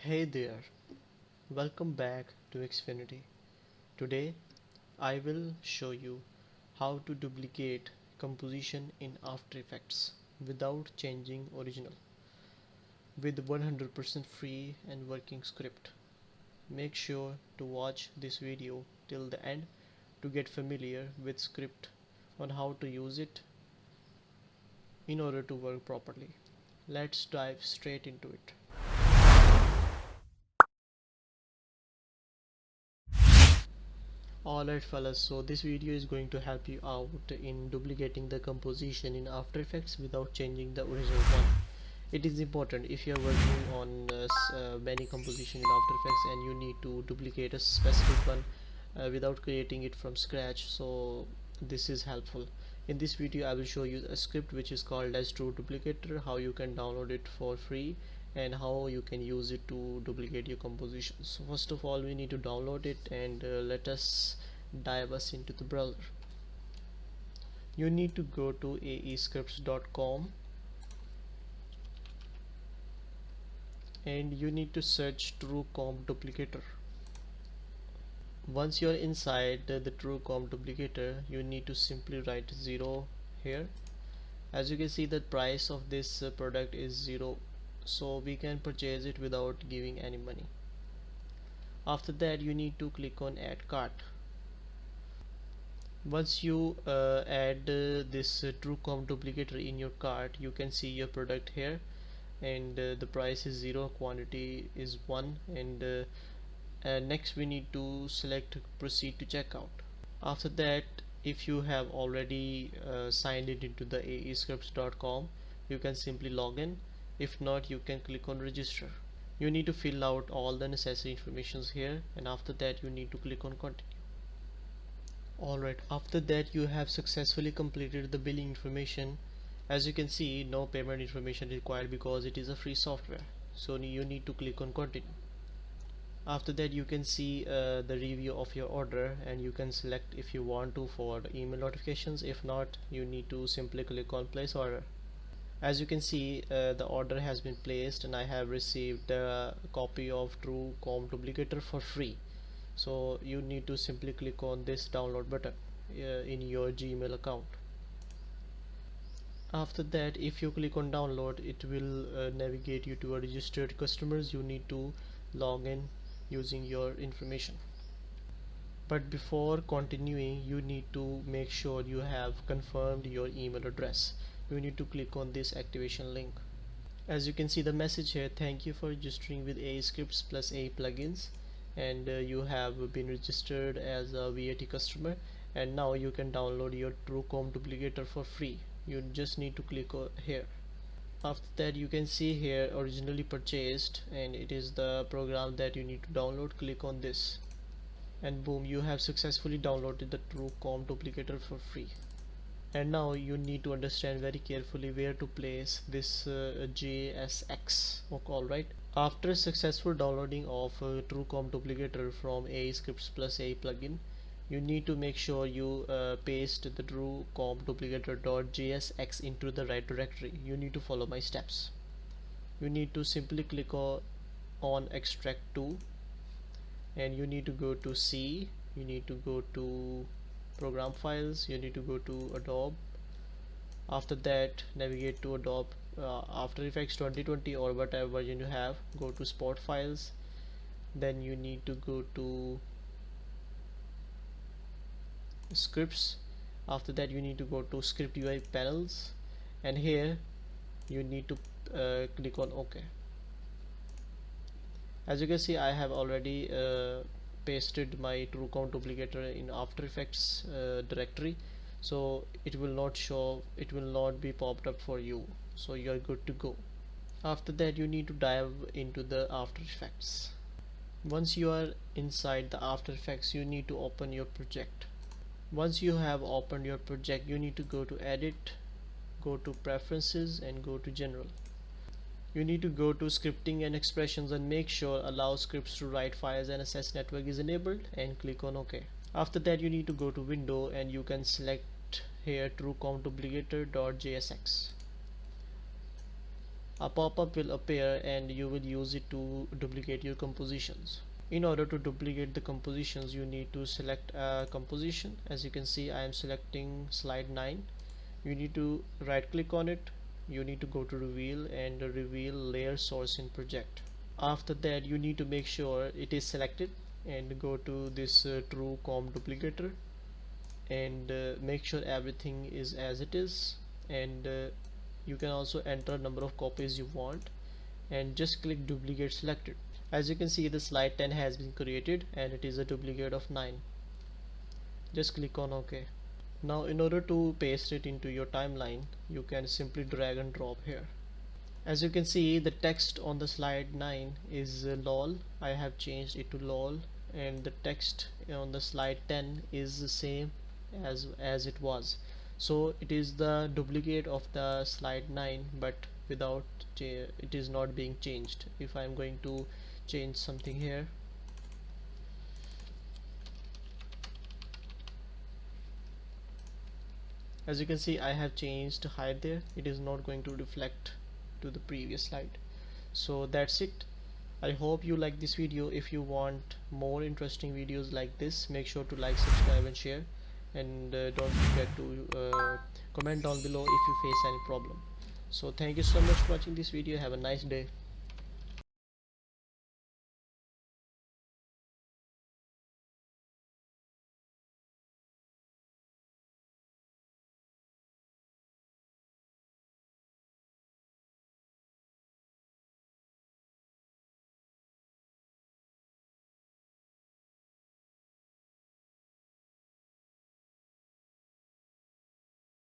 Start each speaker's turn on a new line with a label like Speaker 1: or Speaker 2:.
Speaker 1: Hey there, welcome back to Xfinity. Today I will show you how to duplicate composition in After Effects without changing original with 100% free and working script. Make sure to watch this video till the end to get familiar with script on how to use it in order to work properly. Let's dive straight into it. Alright fellas, so this video is going to help you out in duplicating the composition in After Effects without changing the original one. It is important if you are working on many composition in After Effects and you need to duplicate a specific one without creating it from scratch, so this is helpful. In this video I will show you a script which is called as True Duplicator, how you can download it for free and how you can use it to duplicate your compositions. So first of all we need to download it and let us dive us into the browser. You need to go to aescripts.com and you need to search True Comp Duplicator. Once you are inside the True Comp Duplicator, you need to simply write 0 here. As you can see, the price of this product is 0, so we can purchase it without giving any money. After that you need to click on add cart. Once you add this True Comp Duplicator in your cart, you can see your product here and the price is 0, quantity is 1, and next we need to select proceed to checkout. After that, if you have already signed it into the aescripts.com, you can simply log in. If not, you can click on register. You need to fill out all the necessary informations here, and after that you need to click on continue. Alright, after that you have successfully completed the billing information. As you can see, no payment information required because it is a free software, so you need to click on continue. After that you can see the review of your order and you can select if you want to for the email notifications. If not, you need to simply click on place order. As you can see, the order has been placed and I have received a copy of True Comp Duplicator for free. So you need to simply click on this download button in your Gmail account. After that, if you click on download, it will navigate you to a registered customers. You need to log in using your information. But before continuing, you need to make sure you have confirmed your email address. You need to click on this activation link. As you can see the message here, thank you for registering with Aescripts plus A plugins, and you have been registered as a VAT customer, and now you can download your True Comp Duplicator for free. You just need to click here. After that you can see here originally purchased, and it is the program that you need to download. Click on this and boom, you have successfully downloaded the True Comp Duplicator for free. And now you need to understand very carefully where to place this JSX. Okay, alright. After successful downloading of True Comp Duplicator from Aescripts plus A plugin, you need to make sure you paste the True Comp Duplicator.jsx into the right directory. You need to follow my steps. You need to simply click on extract to, and you need to go to C, you need to go to program files, you need to go to Adobe. After that navigate to Adobe After Effects 2020 or whatever version you have. Go to Spot Files, then you need to go to Scripts. After that you need to go to Script UI Panels, and here you need to click on OK. As you can see, I have already pasted my True Comp Duplicator in After Effects directory, so it will not show, it will not be popped up for you, so you are good to go. After that you need to dive into the After Effects. Once you are inside the After Effects, you need to open your project. Once you have opened your project, you need to go to edit, go to preferences and go to general. You need to go to scripting and expressions and make sure allow scripts to write files and access network is enabled, and click on OK. After that you need to go to window and you can select here True Comp Duplicator.jsx. a pop-up will appear and you will use it to duplicate your compositions. In order to duplicate the compositions, you need to select a composition. As you can see, I am selecting slide 9. You need to right click on it, you need to go to reveal and reveal layer source in project. After that, you need to make sure it is selected and go to this True Comp Duplicator and make sure everything is as it is, and you can also enter number of copies you want and just click duplicate selected. As you can see, the slide 10 has been created and it is a duplicate of 9. Just click on OK. Now in order to paste it into your timeline, you can simply drag and drop here. As you can see, the text on the slide 9 is lol. I have changed it to lol, and the text on the slide 10 is the same as it was. So it is the duplicate of the slide 9, but without it is not being changed. If I am going to change something here, as you can see, I have changed height there. It is not going to reflect to the previous slide. So that's it. I hope you like this video. If you want more interesting videos like this, make sure to like, subscribe and share, and don't forget to comment down below if you face any problem. So thank you so much for watching this video. Have a nice day.